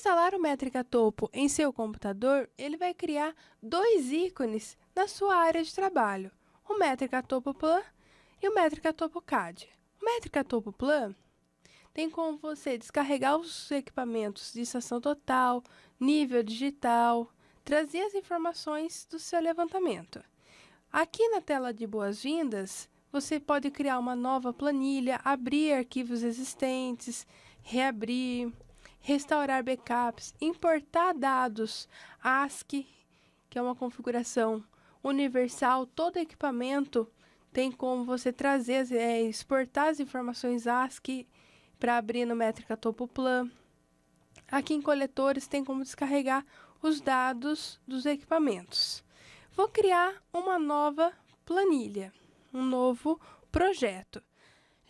instalar o Métrica Topo em seu computador, ele vai criar dois ícones na sua área de trabalho, o Métrica Topo Plan e o Métrica Topo CAD. O Métrica Topo Plan tem como você descarregar os equipamentos de estação total, nível digital, trazer as informações do seu levantamento. Aqui na tela de boas-vindas, você pode criar uma nova planilha, abrir arquivos existentes, reabrir, restaurar backups, importar dados ASCII, que é uma configuração universal. Todo equipamento tem como você trazer, exportar as informações ASCII para abrir no Métrica Topo Plan. Aqui em coletores tem como descarregar os dados dos equipamentos. Vou criar uma nova planilha, um novo projeto.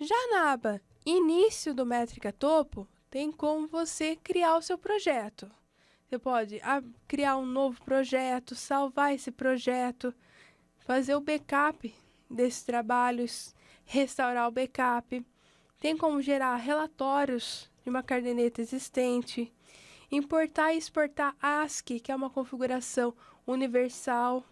Já na aba Início do Métrica Topo, tem como você criar o seu projeto. Você pode criar um novo projeto, salvar esse projeto, fazer o backup desses trabalhos, restaurar o backup. Tem como gerar relatórios de uma caderneta existente, importar e exportar ASCII, que é uma configuração universal.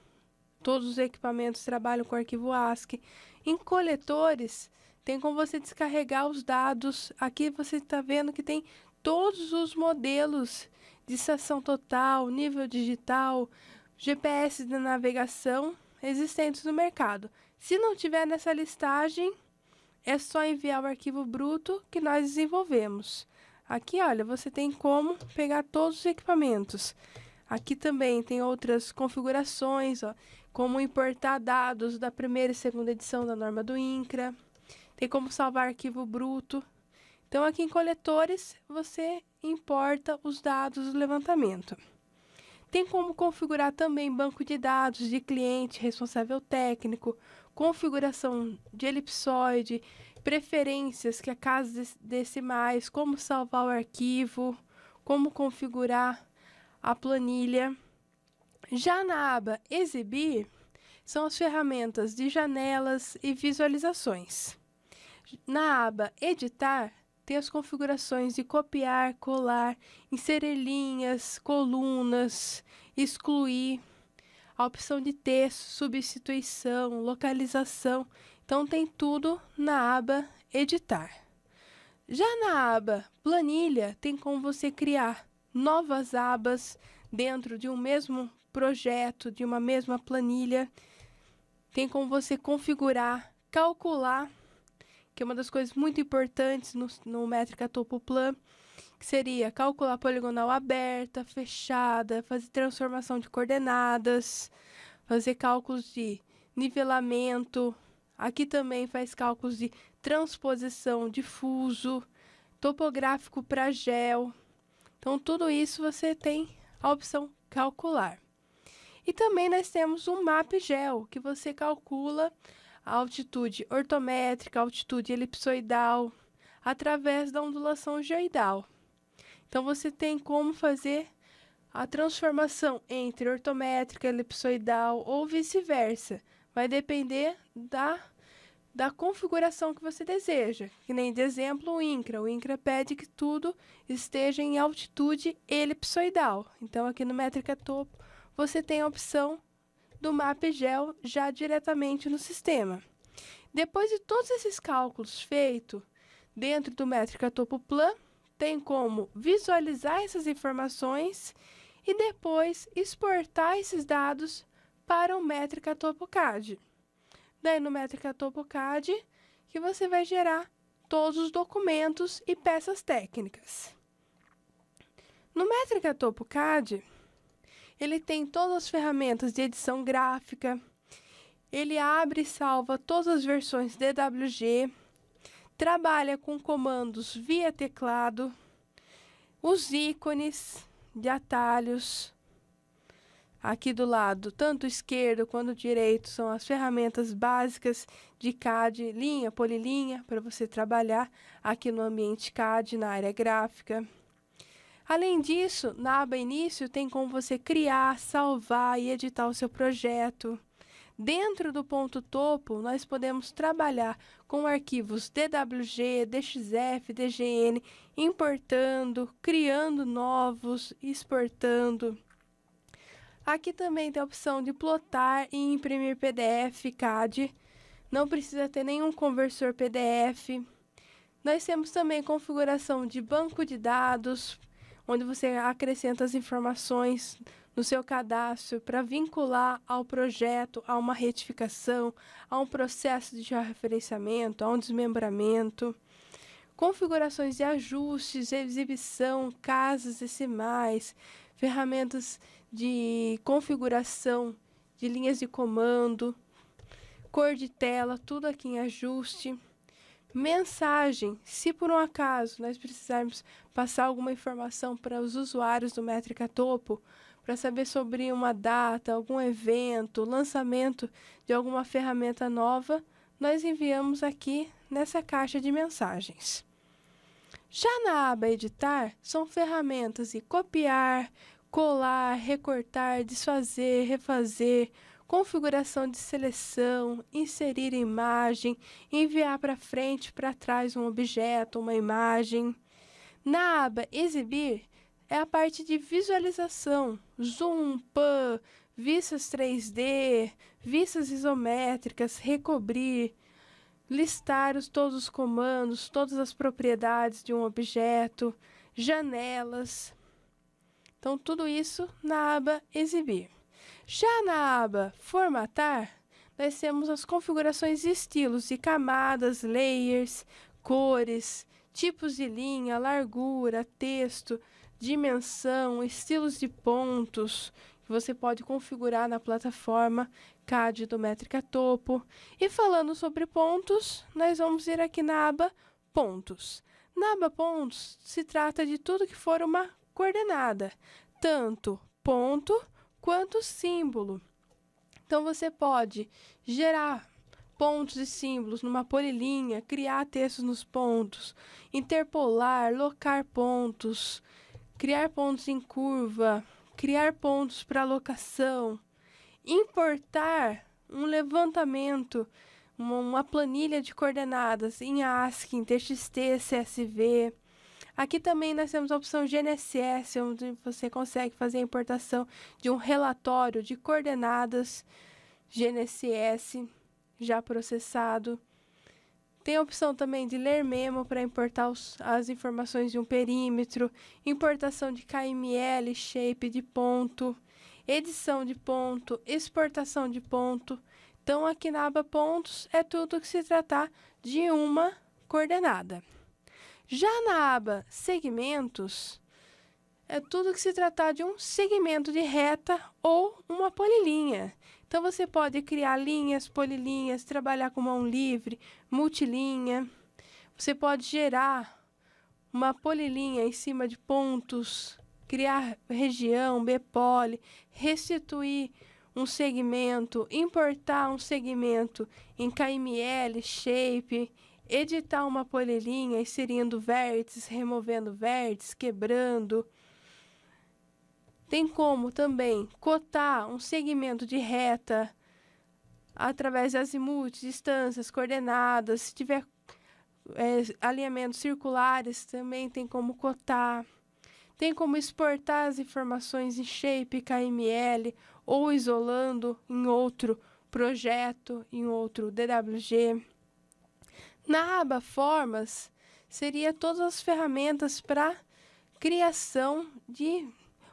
Todos os equipamentos trabalham com arquivo ASCII. Em coletores, tem como você descarregar os dados. Aqui você está vendo que tem todos os modelos de estação total, nível digital, GPS de navegação existentes no mercado. Se não tiver nessa listagem, é só enviar o arquivo bruto que nós desenvolvemos. Aqui, olha, você tem como pegar todos os equipamentos. Aqui também tem outras configurações, ó, como importar dados da primeira e segunda edição da norma do INCRA. Tem como salvar arquivo bruto. Então, aqui em coletores, você importa os dados do levantamento. Tem como configurar também banco de dados de cliente, responsável técnico, configuração de elipsoide, preferências, que é casas decimais, como salvar o arquivo, como configurar a planilha. Já na aba Exibir, são as ferramentas de janelas e visualizações. Na aba Editar, tem as configurações de copiar, colar, inserir linhas, colunas, excluir, a opção de texto, substituição, localização. Então, tem tudo na aba Editar. Já na aba Planilha, tem como você criar novas abas dentro de um mesmo projeto, de uma mesma planilha. Tem como você configurar, calcular, que é uma das coisas muito importantes no Métrica Topo Plan, que seria calcular poligonal aberta, fechada, fazer transformação de coordenadas, fazer cálculos de nivelamento. Aqui também faz cálculos de transposição, difuso, topográfico para gel. Então, tudo isso você tem a opção calcular. E também nós temos um MapGel, que você calcula a altitude ortométrica, a altitude elipsoidal, através da ondulação geoidal. Então, você tem como fazer a transformação entre ortométrica, elipsoidal ou vice-versa. Vai depender da configuração que você deseja. Que nem de exemplo o INCRA. O INCRA pede que tudo esteja em altitude elipsoidal. Então, aqui no Métrica Topo, você tem a opção do MapGel já diretamente no sistema. Depois de todos esses cálculos feitos dentro do Métrica Topo Plan, tem como visualizar essas informações e depois exportar esses dados para o Métrica Topo CAD. Daí no Métrica Topo CAD que você vai gerar todos os documentos e peças técnicas. No Métrica Topo CAD, ele tem todas as ferramentas de edição gráfica, ele abre e salva todas as versões DWG, trabalha com comandos via teclado, os ícones de atalhos. Aqui do lado, tanto esquerdo quanto direito, são as ferramentas básicas de CAD, linha, polilinha, para você trabalhar aqui no ambiente CAD, na área gráfica. Além disso, na aba Início, tem como você criar, salvar e editar o seu projeto. Dentro do ponto topo, nós podemos trabalhar com arquivos DWG, DXF, DGN, importando, criando novos, exportando. Aqui também tem a opção de plotar e imprimir PDF, CAD. Não precisa ter nenhum conversor PDF. Nós temos também configuração de banco de dados, onde você acrescenta as informações no seu cadastro para vincular ao projeto, a uma retificação, a um processo de georreferenciamento, a um desmembramento. Configurações de ajustes, exibição, casas decimais, ferramentas de configuração de linhas de comando, cor de tela, tudo aqui em ajuste. Mensagem, se por um acaso nós precisarmos passar alguma informação para os usuários do Métrica Topo, para saber sobre uma data, algum evento, lançamento de alguma ferramenta nova, nós enviamos aqui nessa caixa de mensagens. Já na aba Editar, são ferramentas de copiar, colar, recortar, desfazer, refazer, configuração de seleção, inserir imagem, enviar para frente, para trás um objeto, uma imagem. Na aba Exibir, é a parte de visualização, zoom, pan, vistas 3D, vistas isométricas, recobrir, listar todos os comandos, todas as propriedades de um objeto, janelas. Então, tudo isso na aba Exibir. Já na aba Formatar, nós temos as configurações de estilos de camadas, layers, cores, tipos de linha, largura, texto, dimensão, estilos de pontos, que você pode configurar na plataforma CAD do Métrica Topo. E falando sobre pontos, nós vamos ir aqui na aba Pontos. Na aba Pontos, se trata de tudo que for uma coordenada, tanto ponto quanto símbolo. Então, você pode gerar pontos e símbolos numa polilinha, criar textos nos pontos, interpolar, locar pontos, criar pontos em curva, criar pontos para locação, importar um levantamento, uma planilha de coordenadas em ASCII, em TXT, CSV. Aqui também nós temos a opção GNSS, onde você consegue fazer a importação de um relatório de coordenadas GNSS já processado. Tem a opção também de ler memo para importar as informações de um perímetro, importação de KML, shape de ponto, edição de ponto, exportação de ponto. Então, aqui na aba pontos é tudo que se tratar de uma coordenada. Já na aba segmentos, é tudo que se tratar de um segmento de reta ou uma polilinha. Então, você pode criar linhas, polilinhas, trabalhar com mão livre, multilinha. Você pode gerar uma polilinha em cima de pontos, criar região, bpoli, restituir um segmento, importar um segmento em KML, shape, editar uma polilinha, inserindo vértices, removendo vértices, quebrando. Tem como também cotar um segmento de reta através de azimuth, distâncias, coordenadas. Se tiver alinhamentos circulares, também tem como cotar. Tem como exportar as informações em shape, KML, ou isolando em outro projeto, em outro DWG. Na aba Formas, seria todas as ferramentas para criação de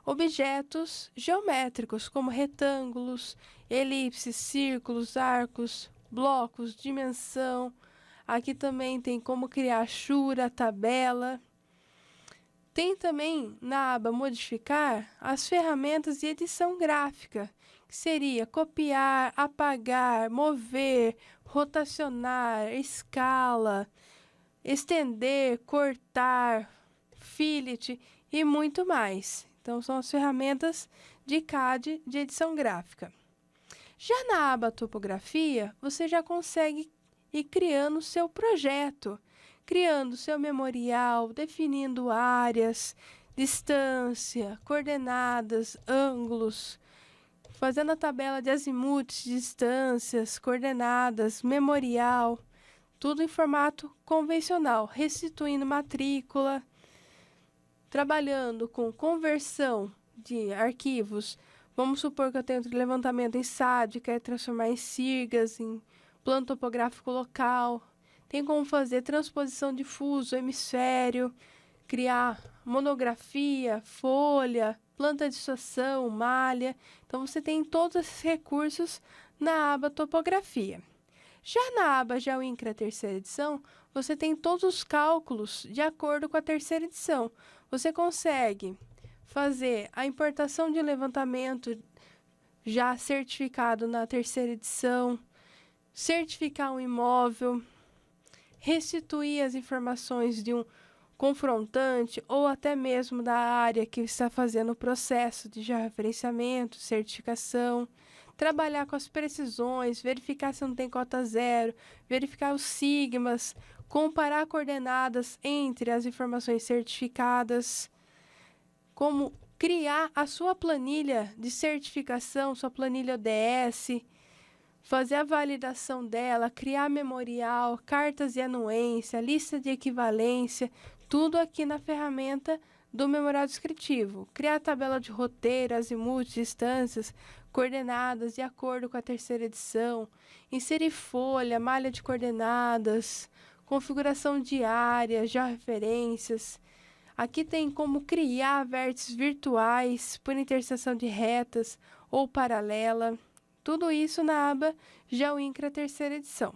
objetos geométricos, como retângulos, elipses, círculos, arcos, blocos, dimensão. Aqui também tem como criar chura, tabela. Tem também na aba Modificar as ferramentas de edição gráfica, que seria copiar, apagar, mover, rotacionar, escala, estender, cortar, fillet e muito mais. Então, são as ferramentas de CAD de edição gráfica. Já na aba Topografia, você já consegue ir criando o seu projeto, criando seu memorial, definindo áreas, distância, coordenadas, ângulos, fazendo a tabela de azimutes, distâncias, coordenadas, memorial, tudo em formato convencional, restituindo matrícula, trabalhando com conversão de arquivos. Vamos supor que eu tenho levantamento em SAD, quero transformar em SIRGAS, em plano topográfico local. Tem como fazer transposição de fuso, hemisfério, criar monografia, folha, planta de estação, malha. Então, você tem todos esses recursos na aba topografia. Já na aba GeoIncra terceira edição, você tem todos os cálculos de acordo com a terceira edição. Você consegue fazer a importação de levantamento já certificado na terceira edição, certificar um imóvel, restituir as informações de um confrontante ou até mesmo da área que está fazendo o processo de georreferenciamento, certificação, trabalhar com as precisões, verificar se não tem cota zero, verificar os sigmas, comparar coordenadas entre as informações certificadas, como criar a sua planilha de certificação, sua planilha ODS, fazer a validação dela, criar memorial, cartas de anuência, lista de equivalência, tudo aqui na ferramenta do memorial descritivo. Criar a tabela de roteiro, azimutes, distâncias, coordenadas de acordo com a terceira edição, inserir folha, malha de coordenadas, configuração de áreas, georreferências. Aqui tem como criar vértices virtuais por interseção de retas ou paralela. Tudo isso na aba GeoIncra terceira edição.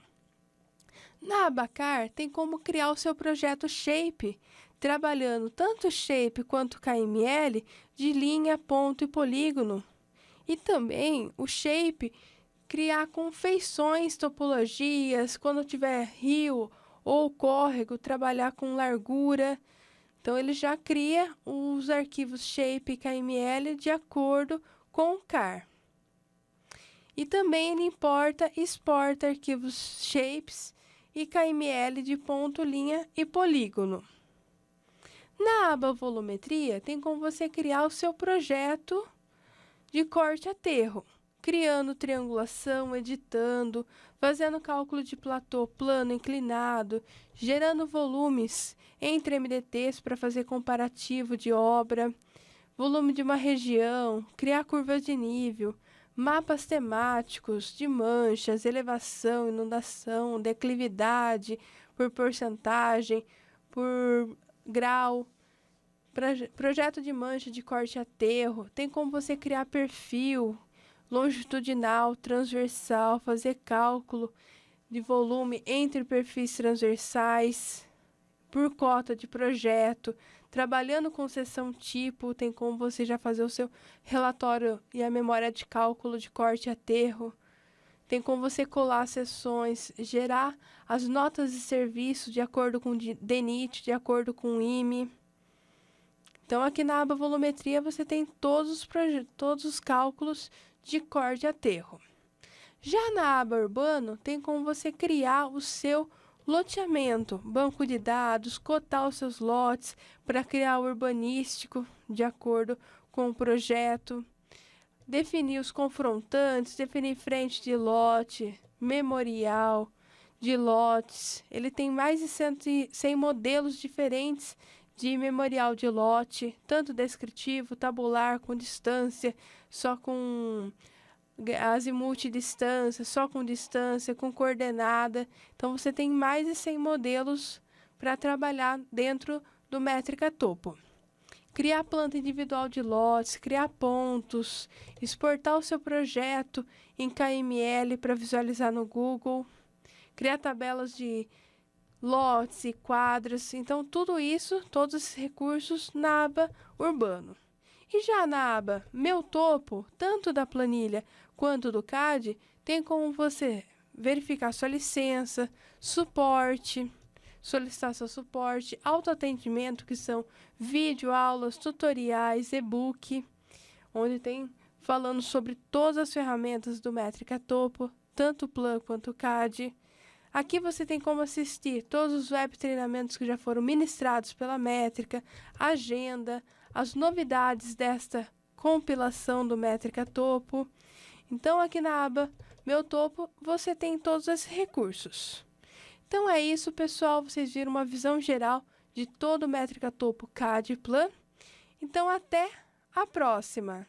Na aba CAR, tem como criar o seu projeto Shape, trabalhando tanto Shape quanto KML de linha, ponto e polígono. E também o Shape, criar com feições, topologias, quando tiver rio ou córrego, trabalhar com largura. Então, ele já cria os arquivos Shape e KML de acordo com o CAR. E também ele importa e exporta arquivos Shapes e KML de ponto, linha e polígono. Na aba Volumetria, tem como você criar o seu projeto de corte aterro, criando triangulação, editando, fazendo cálculo de platô plano inclinado, gerando volumes entre MDTs para fazer comparativo de obra, volume de uma região, criar curvas de nível, mapas temáticos de manchas, elevação, inundação, declividade, por porcentagem, por grau, projeto de mancha de corte aterro. Tem como você criar perfil longitudinal, transversal, fazer cálculo de volume entre perfis transversais, por cota de projeto. Trabalhando com seção tipo, tem como você já fazer o seu relatório e a memória de cálculo de corte aterro. Tem como você colar seções, gerar as notas de serviço de acordo com o DENIT, de acordo com o IME. Então, aqui na aba Volumetria, você tem todos os cálculos de corte aterro. Já na aba Urbano, tem como você criar o seu loteamento, banco de dados, cotar os seus lotes para criar o urbanístico de acordo com o projeto, definir os confrontantes, definir frente de lote, memorial de lotes. Ele tem mais de 100 modelos diferentes de memorial de lote, tanto descritivo, tabular, com distância, só com azimute distância, só com distância, com coordenada. Então, você tem mais de 100 modelos para trabalhar dentro do Métrica Topo. Criar planta individual de lotes, criar pontos, exportar o seu projeto em KML para visualizar no Google, criar tabelas de lotes e quadros. Então, tudo isso, todos esses recursos na aba Urbano. E já na aba Meu Topo, tanto da planilha quanto do CAD, tem como você verificar sua licença, suporte, solicitar seu suporte, autoatendimento, que são vídeo, aulas, tutoriais, e-book, onde tem falando sobre todas as ferramentas do Métrica Topo, tanto o Plan quanto o CAD. Aqui você tem como assistir todos os web treinamentos que já foram ministrados pela Métrica, agenda, as novidades desta compilação do Métrica Topo. Então, aqui na aba Meu Topo, você tem todos esses recursos. Então, é isso, pessoal. Vocês viram uma visão geral de todo o Métrica Topo CAD Plan. Então, até a próxima!